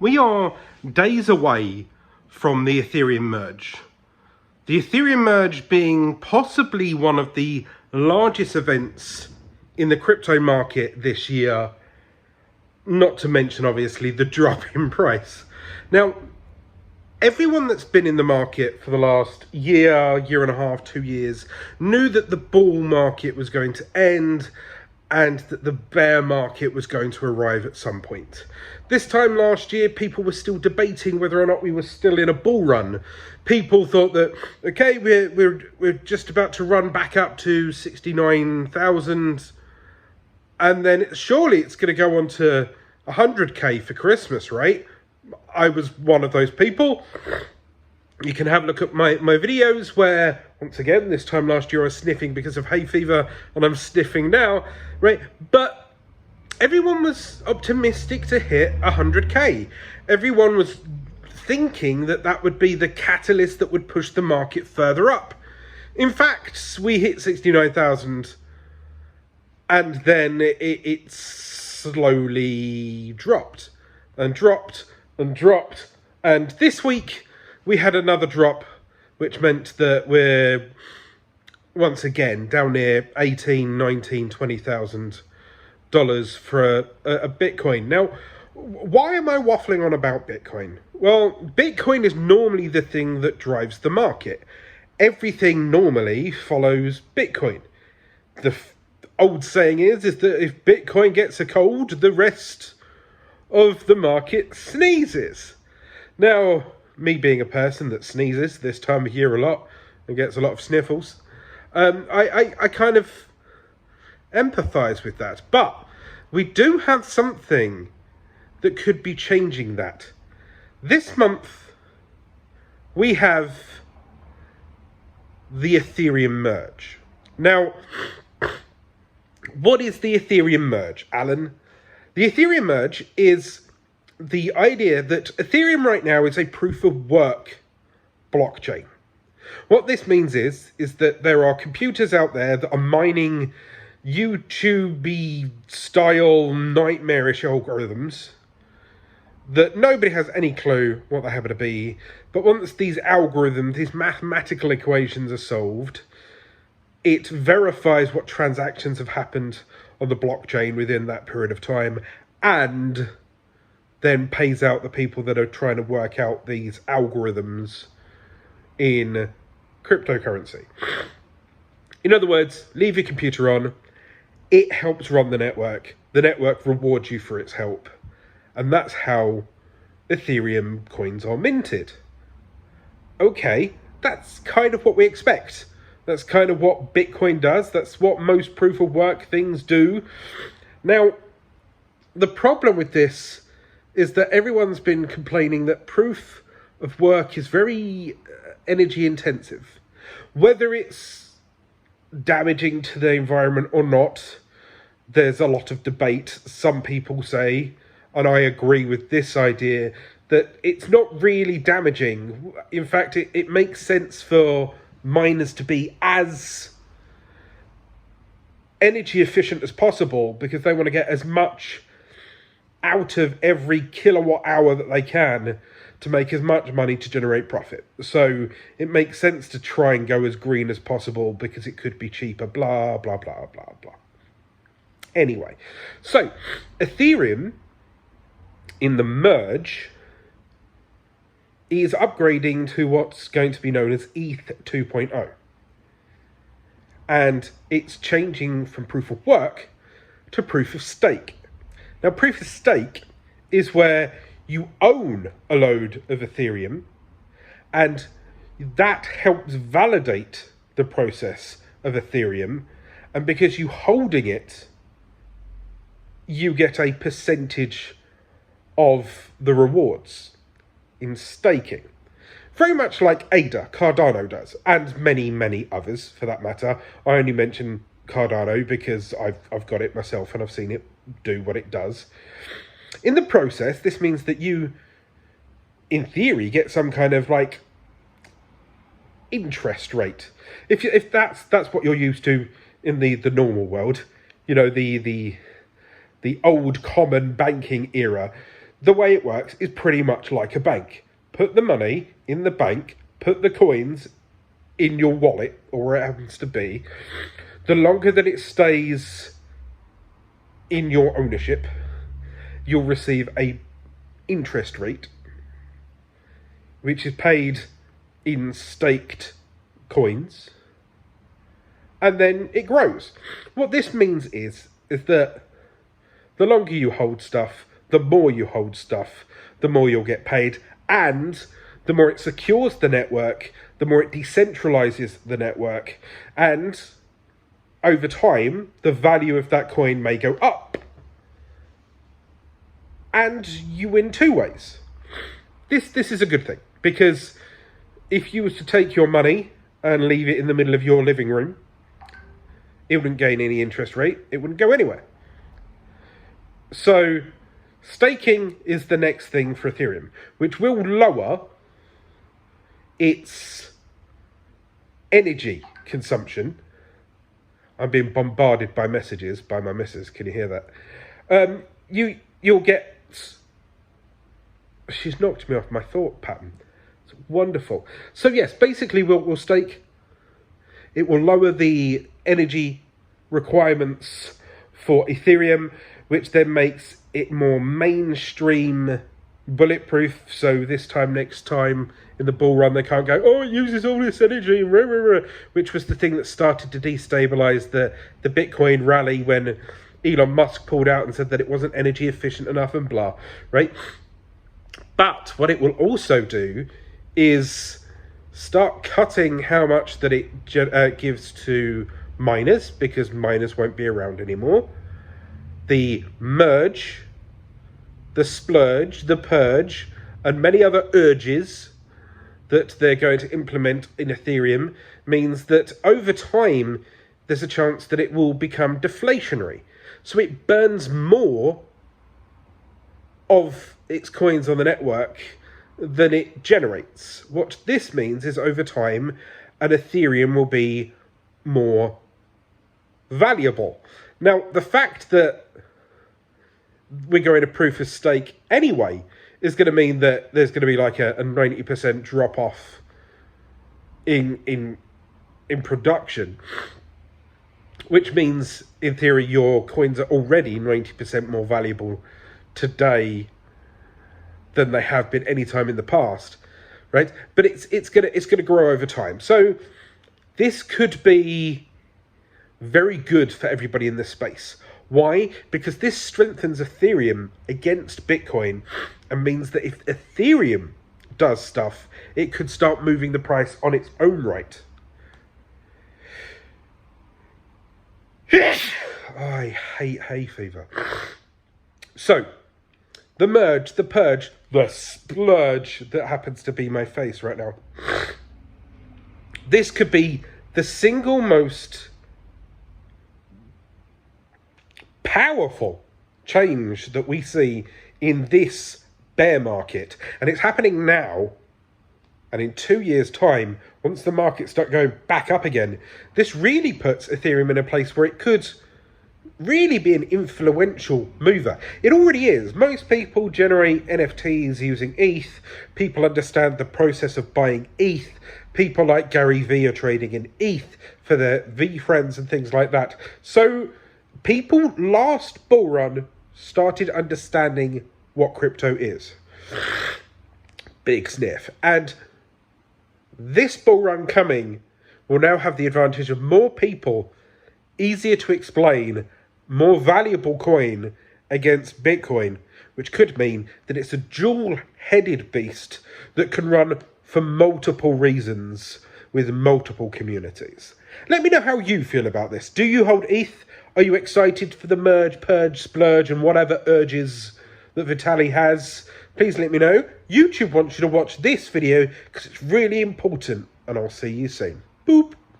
We are days away from the Ethereum Merge. The Ethereum Merge being possibly one of the largest events in the crypto market this year, not to mention obviously the drop in price. Now, everyone that's been in the market for the last year and a half, 2 years, knew that the bull market was going to end and that the bear market was going to arrive at some point. This time last year, people were still debating whether or not we were still in a bull run. People thought that, okay, we're just about to run back up to 69,000, and then surely it's going to go on to 100k for Christmas, right? I was one of those people. You can have a look at my videos where, once again, this time last year I was sniffing because of hay fever, and I'm sniffing now, right? But everyone was optimistic to hit 100k. Everyone was thinking that that would be the catalyst that would push the market further up. In fact, we hit 69,000, and then it slowly dropped and dropped and dropped, and this week we had another drop, which meant that we're once again down near $18,000, $19,000, $20,000 for a Bitcoin. Now, why am I waffling on about Bitcoin? Well, Bitcoin is normally the thing that drives the market. Everything normally follows Bitcoin. The old saying is that if Bitcoin gets a cold, the rest of the market sneezes. Now, me being a person that sneezes this time of year a lot and gets a lot of sniffles, I kind of empathize with that. But we do have something that could be changing that. This month, we have the Ethereum Merge. Now, what is the Ethereum Merge, Alan? The Ethereum Merge is the idea that Ethereum right now is a proof of work blockchain. What this means is that there are computers out there that are mining YouTube-y style nightmarish algorithms that nobody has any clue what they happen to be. But once these algorithms, these mathematical equations are solved, it verifies what transactions have happened on the blockchain within that period of time, and then pays out the people that are trying to work out these algorithms in cryptocurrency. In other words, leave your computer on. It helps run the network. The network rewards you for its help. And that's how Ethereum coins are minted. Okay, that's kind of what we expect. That's kind of what Bitcoin does. That's what most proof of work things do. Now, the problem with this is that everyone's been complaining that proof of work is very energy intensive. Whether it's damaging to the environment or not, there's a lot of debate. Some people say, and I agree with this idea, that it's not really damaging. In fact, it makes sense for miners to be as energy efficient as possible because they want to get as much out of every kilowatt hour that they can to make as much money to generate profit. So it makes sense to try and go as green as possible because it could be cheaper, blah, blah, blah, blah, blah. Anyway, so Ethereum in the merge is upgrading to what's going to be known as ETH 2.0. And it's changing from proof of work to proof of stake. Now, proof of stake is where you own a load of Ethereum, and that helps validate the process of Ethereum. And because you're holding it, you get a percentage of the rewards in staking. Very much like ADA, Cardano does, and many, many others for that matter. I only mention Cardano because I've got it myself and I've seen it do what it does. In the process, this means that you, in theory, get some kind of like interest rate. If that's what you're used to in the normal world, you know, the old common banking era, the way it works is pretty much like a bank. Put the money in the bank, put the coins in your wallet, or where it happens to be. The longer that it stays in your ownership, you'll receive a interest rate, which is paid in staked coins, and then it grows. What this means is that the longer you hold stuff, the more you hold stuff, the more you'll get paid, and the more it secures the network, the more it decentralizes the network, and over time, the value of that coin may go up. And you win two ways. This is a good thing, because if you was to take your money and leave it in the middle of your living room, it wouldn't gain any interest rate, it wouldn't go anywhere. So staking is the next thing for Ethereum, which will lower its energy consumption. I'm being bombarded by messages by my missus. Can you hear that? You'll get... She's knocked me off my thought pattern. It's wonderful. So yes, basically we'll stake. It will lower the energy requirements for Ethereum, which then makes it more mainstream bulletproof. So this time, next time in the bull run, they can't go, oh, it uses all this energy, which was the thing that started to destabilize the Bitcoin rally when Elon Musk pulled out and said that it wasn't energy efficient enough and blah, right? But what it will also do is start cutting how much that it gives to miners, because miners won't be around anymore. The Merge, the Splurge, the Purge, and many other urges that they're going to implement in Ethereum means that over time, there's a chance that it will become deflationary. So it burns more of its coins on the network than it generates. What this means is over time, an Ethereum will be more valuable. Now, the fact that we're going to proof of stake anyway is going to mean that there's going to be like a 90% drop off in production, which means in theory your coins are already 90% more valuable today than they have been any time in the past, right? But it's gonna grow over time. So this could be very good for everybody in this space. Why? Because this strengthens Ethereum against Bitcoin and means that if Ethereum does stuff, it could start moving the price on its own right. I hate hay fever. So, the Merge, the Purge, the Splurge that happens to be my face right now. This could be the single most powerful change that we see in this bear market. And it's happening now. And in 2 years' time, once the markets start going back up again, this really puts Ethereum in a place where it could really be an influential mover. It already is. Most people generate NFTs using ETH. People understand the process of buying ETH. People like Gary Vee are trading in ETH for their V friends and things like that. So people last bull run started understanding what crypto is. Big sniff. And this bull run coming will now have the advantage of more people, easier to explain, more valuable coin against Bitcoin, which could mean that it's a dual-headed beast that can run for multiple reasons with multiple communities. Let me know how you feel about this. Do you hold ETH? Are you excited for the Merge, Purge, Splurge, and whatever urges that Vitaly has? Please let me know. YouTube wants you to watch this video because it's really important, and I'll see you soon. Boop.